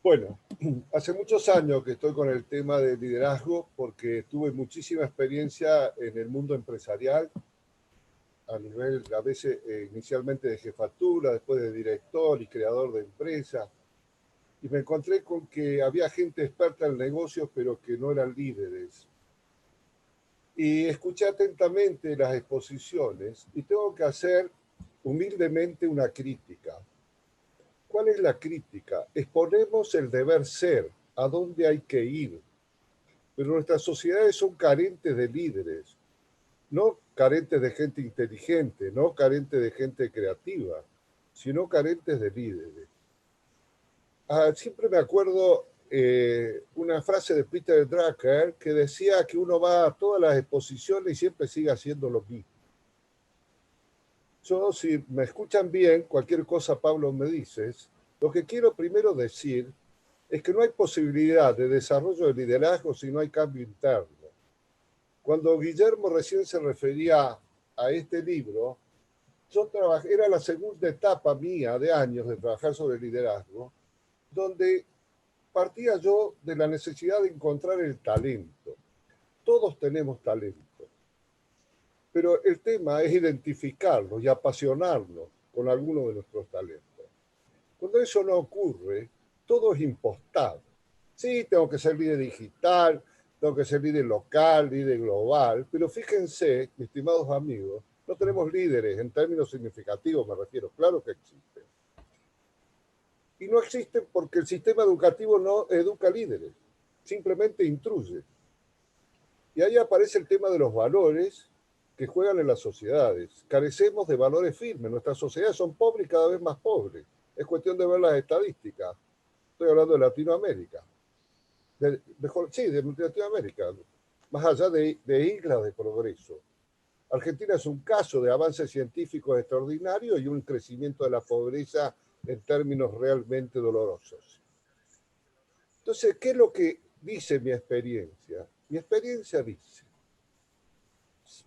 Bueno, hace muchos años que estoy con el tema del liderazgo porque tuve muchísima experiencia en el mundo empresarial, a nivel a veces inicialmente de jefatura, después de director y creador de empresas, y me encontré con que había gente experta en negocios pero que no eran líderes. Y escuché atentamente las exposiciones y tengo que hacer humildemente una crítica. ¿Cuál es la crítica? Exponemos el deber ser, a dónde hay que ir, pero nuestras sociedades son carentes de líderes, no carentes de gente inteligente, no carentes de gente creativa, sino carentes de líderes. Siempre me acuerdo una frase de Peter Drucker que decía que uno va a todas las exposiciones y siempre sigue haciendo lo mismo. Yo, si me escuchan bien, cualquier cosa, Pablo, me dices, lo que quiero primero decir es que no hay posibilidad de desarrollo de liderazgo si no hay cambio interno. Cuando Guillermo recién se refería a este libro, yo trabajé, era la segunda etapa mía de años de trabajar sobre liderazgo, donde partía yo de la necesidad de encontrar el talento. Todos tenemos talento, pero el tema es identificarlo y apasionarnos con alguno de nuestros talentos. Cuando eso no ocurre, todo es impostado. Sí, tengo que ser líder digital, tengo que ser líder local, líder global, pero fíjense, mis estimados amigos, no tenemos líderes en términos significativos, me refiero, claro que existen. Y no existen porque el sistema educativo no educa líderes, simplemente intruye. Y ahí aparece el tema de los valores que juegan en las sociedades. Carecemos de valores firmes, nuestras sociedades son pobres y cada vez más pobres. Es cuestión de ver las estadísticas. Estoy hablando de Latinoamérica. Sí, de Latinoamérica, más allá de islas de progreso. Argentina es un caso de avances científicos extraordinarios y un crecimiento de la pobreza en términos realmente dolorosos. Entonces, ¿qué es lo que dice mi experiencia? Mi experiencia dice,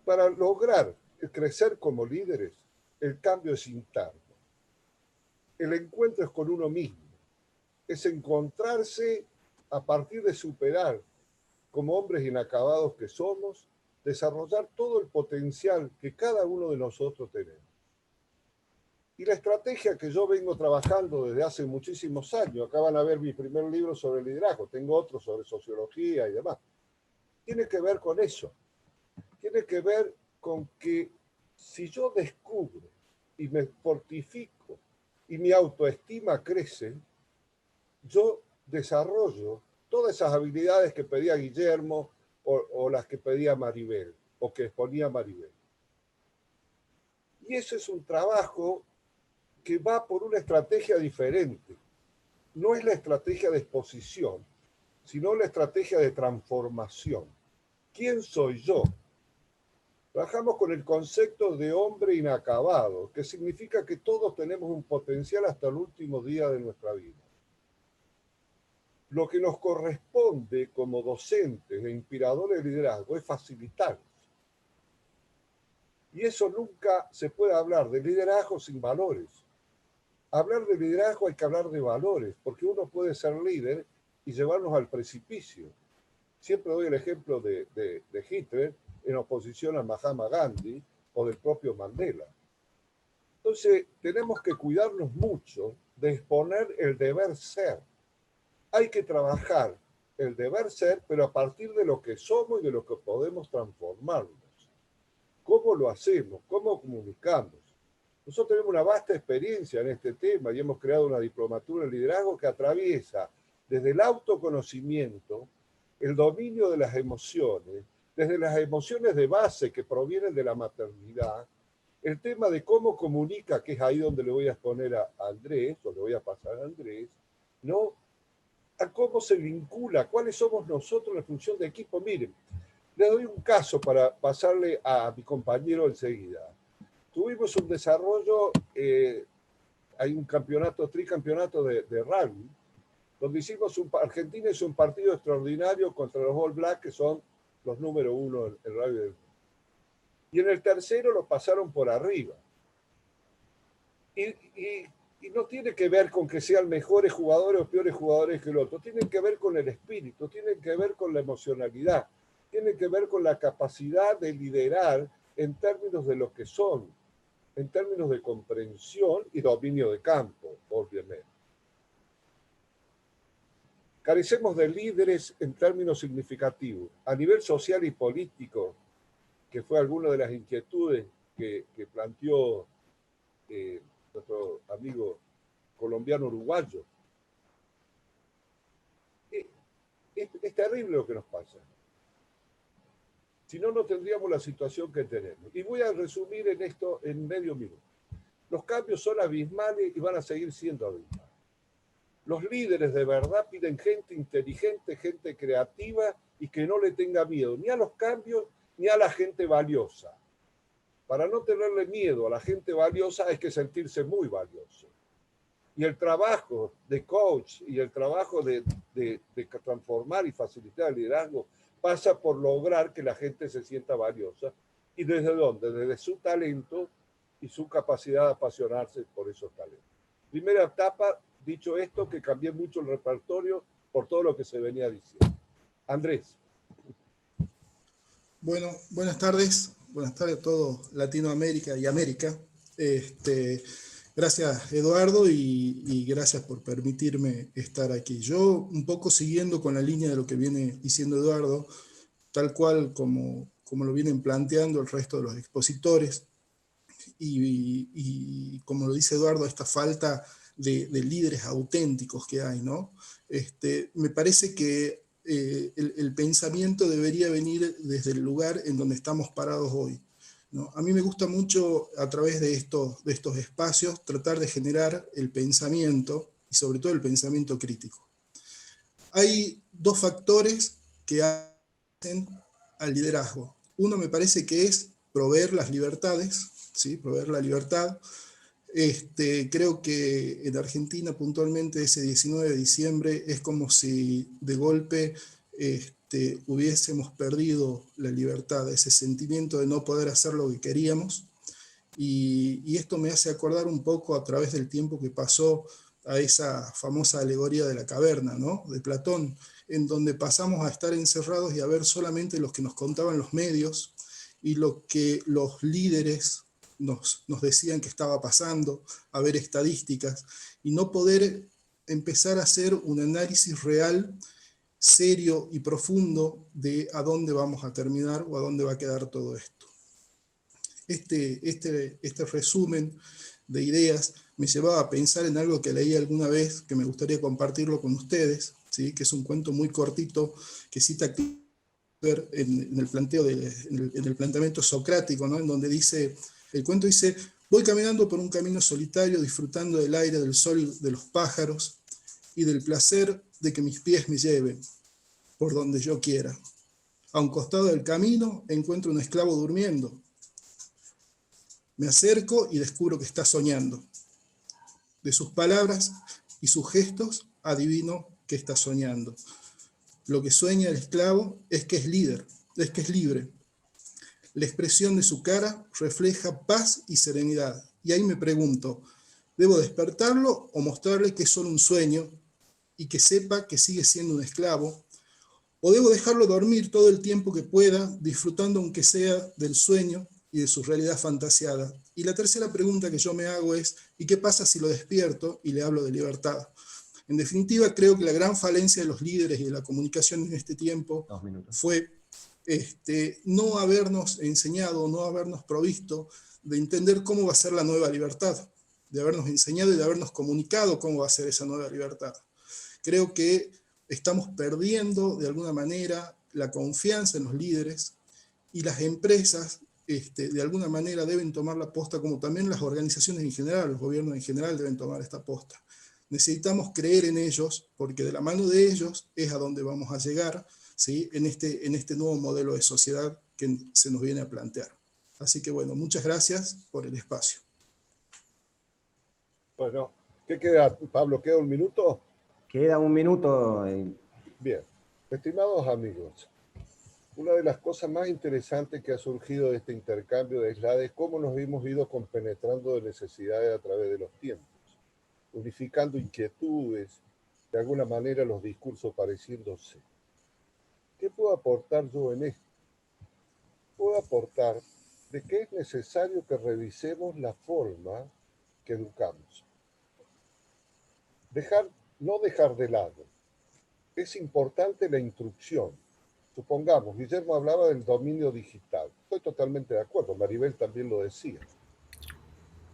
para lograr crecer como líderes, el cambio es interno. El encuentro es con uno mismo. Es encontrarse a partir de superar como hombres inacabados que somos, desarrollar todo el potencial que cada uno de nosotros tenemos. Y la estrategia que yo vengo trabajando desde hace muchísimos años, acá van a ver mi primer libro sobre liderazgo, tengo otro sobre sociología y demás, tiene que ver con eso. Tiene que ver con que si yo descubro y me fortifico y mi autoestima crece, yo desarrollo todas esas habilidades que pedía Guillermo o las que pedía Maribel o que exponía Maribel. Y eso es un trabajo que va por una estrategia diferente. No es la estrategia de exposición, sino la estrategia de transformación. ¿Quién soy yo? Trabajamos con el concepto de hombre inacabado, que significa que todos tenemos un potencial hasta el último día de nuestra vida. Lo que nos corresponde como docentes e inspiradores de liderazgo es facilitar. Y eso nunca se puede hablar de liderazgo sin valores. Hablar de liderazgo hay que hablar de valores, porque uno puede ser líder y llevarnos al precipicio. Siempre doy el ejemplo de Hitler en oposición a Mahatma Gandhi o del propio Mandela. Entonces, tenemos que cuidarnos mucho de exponer el deber ser. Hay que trabajar el deber ser, pero a partir de lo que somos y de lo que podemos transformarnos. ¿Cómo lo hacemos? ¿Cómo comunicamos? Nosotros tenemos una vasta experiencia en este tema y hemos creado una diplomatura en liderazgo que atraviesa desde el autoconocimiento, el dominio de las emociones, desde las emociones de base que provienen de la maternidad, el tema de cómo comunica, que es ahí donde le voy a exponer a Andrés, o le voy a pasar a Andrés, ¿no? A cómo se vincula, cuáles somos nosotros en función de equipo. Miren, le doy un caso para pasarle a mi compañero enseguida. Tuvimos un desarrollo, hay un campeonato, tricampeonato de rugby, donde Argentina hizo un partido extraordinario contra los All Blacks, que son los número uno en el rugby del mundo. Y en el tercero lo pasaron por arriba. Y Y no tiene que ver con que sean mejores jugadores o peores jugadores que el otro, tiene que ver con el espíritu, tiene que ver con la emocionalidad, tiene que ver con la capacidad de liderar en términos de lo que son, en términos de comprensión y dominio de campo, obviamente. Carecemos de líderes en términos significativos. A nivel social y político, que fue alguna de las inquietudes que planteó nuestro amigo colombiano uruguayo, es terrible lo que nos pasa. Si no, no tendríamos la situación que tenemos. Y voy a resumir en esto en medio minuto. Los cambios son abismales y van a seguir siendo abismales. Los líderes de verdad piden gente inteligente, gente creativa y que no le tenga miedo ni a los cambios ni a la gente valiosa. Para no tenerle miedo a la gente valiosa hay que sentirse muy valioso. Y el trabajo de coach y el trabajo de transformar y facilitar el liderazgo pasa por lograr que la gente se sienta valiosa. ¿Y desde dónde? Desde su talento y su capacidad de apasionarse por esos talentos. Primera etapa, dicho esto, que cambié mucho el repertorio por todo lo que se venía diciendo. Andrés. Bueno, buenas tardes a todo Latinoamérica y América. Gracias, Eduardo, y gracias por permitirme estar aquí. Yo, un poco siguiendo con la línea de lo que viene diciendo Eduardo, tal cual como lo vienen planteando el resto de los expositores, y como lo dice Eduardo, esta falta de líderes auténticos que hay, ¿no? Me parece que el pensamiento debería venir desde el lugar en donde estamos parados hoy, ¿no? A mí me gusta mucho, a través de estos espacios, tratar de generar el pensamiento, y sobre todo el pensamiento crítico. Hay dos factores que hacen al liderazgo. Uno me parece que es proveer las libertades, ¿sí? Proveer la libertad. Creo que en Argentina puntualmente ese 19 de diciembre es como si de golpe hubiésemos perdido la libertad, ese sentimiento de no poder hacer lo que queríamos. Y esto me hace acordar un poco, a través del tiempo que pasó, a esa famosa alegoría de la caverna, ¿no? De Platón, en donde pasamos a estar encerrados y a ver solamente los que nos contaban los medios y lo que los líderes nos decían que estaba pasando, a ver estadísticas, y no poder empezar a hacer un análisis real, serio y profundo de a dónde vamos a terminar o a dónde va a quedar todo esto. Este resumen de ideas me llevaba a pensar en algo que leí alguna vez, que me gustaría compartirlo con ustedes, ¿sí? Que es un cuento muy cortito que cita en el planteamiento socrático, ¿no? En donde dice, el cuento dice: voy caminando por un camino solitario, disfrutando del aire, del sol y de los pájaros, y del placer de que mis pies me lleven por donde yo quiera. A un costado del camino encuentro un esclavo durmiendo. Me acerco y descubro que está soñando. De sus palabras y sus gestos adivino que está soñando. Lo que sueña el esclavo es que es líder, es que es libre. La expresión de su cara refleja paz y serenidad. Y ahí me pregunto, ¿debo despertarlo o mostrarle que es solo un sueño y que sepa que sigue siendo un esclavo? ¿O debo dejarlo dormir todo el tiempo que pueda, disfrutando aunque sea del sueño y de su realidad fantasiada? Y la tercera pregunta que yo me hago es, ¿y qué pasa si lo despierto y le hablo de libertad? En definitiva, creo que la gran falencia de los líderes y de la comunicación en este tiempo fue no habernos enseñado, no habernos provisto de entender cómo va a ser la nueva libertad, de habernos enseñado y de habernos comunicado cómo va a ser esa nueva libertad. Creo que estamos perdiendo de alguna manera la confianza en los líderes, y las empresas de alguna manera deben tomar la posta, como también las organizaciones en general, los gobiernos en general deben tomar esta posta. Necesitamos creer en ellos, porque de la mano de ellos es a donde vamos a llegar, ¿sí? en este nuevo modelo de sociedad que se nos viene a plantear. Así que bueno, muchas gracias por el espacio. Bueno, ¿qué queda, Pablo? ¿Queda un minuto? Queda un minuto. Bien, estimados amigos, una de las cosas más interesantes que ha surgido de este intercambio es la de cómo nos hemos ido compenetrando de necesidades a través de los tiempos. unificando inquietudes, de alguna manera los discursos pareciéndose. ¿Qué puedo aportar yo en esto? Puedo aportar de que es necesario que revisemos la forma que educamos. No dejar de lado. Es importante la instrucción. Supongamos, Guillermo hablaba del dominio digital. Estoy totalmente de acuerdo, Maribel también lo decía.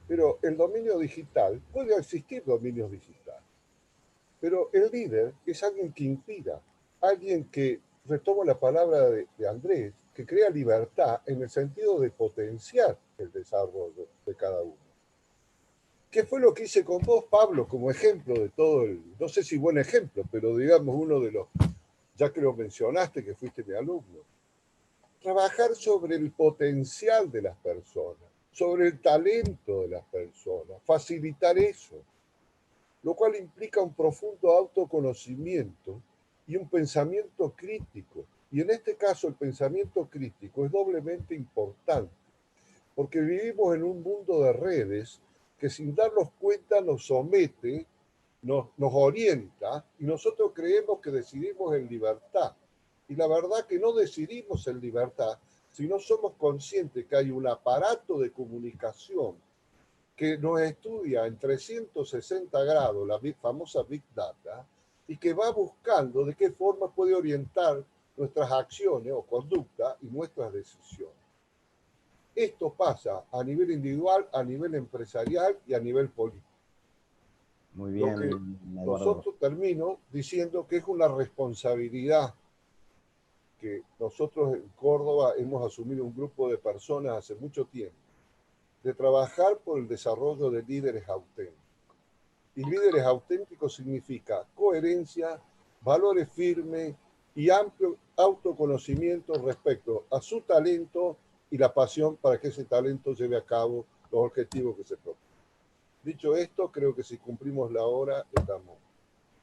Pero el dominio digital, puede existir dominio digital, pero el líder es alguien que inspira, alguien que, retomo la palabra de Andrés, que crea libertad en el sentido de potenciar el desarrollo de cada uno. ¿Qué fue lo que hice con vos, Pablo, como ejemplo de todo no sé si buen ejemplo, pero digamos uno de los, ya que lo mencionaste, que fuiste mi alumno? Trabajar sobre el potencial de las personas, sobre el talento de las personas, facilitar eso, lo cual implica un profundo autoconocimiento y un pensamiento crítico. Y en este caso el pensamiento crítico es doblemente importante, porque vivimos en un mundo de redes que sin darnos cuenta nos somete, nos orienta, y nosotros creemos que decidimos en libertad. Y la verdad que no decidimos en libertad si no somos conscientes que hay un aparato de comunicación que nos estudia en 360 grados, la famosa Big Data, y que va buscando de qué forma puede orientar nuestras acciones o conducta y nuestras decisiones. Esto pasa a nivel individual, a nivel empresarial y a nivel político. Muy Lo que bien, Eduardo. nosotros termino diciendo que es una responsabilidad que nosotros en Córdoba hemos asumido un grupo de personas hace mucho tiempo, de trabajar por el desarrollo de líderes auténticos. Y líderes auténticos significa coherencia, valores firmes y amplio autoconocimiento respecto a su talento y la pasión para que ese talento lleve a cabo los objetivos que se proponen. Dicho esto, creo que si cumplimos la hora, estamos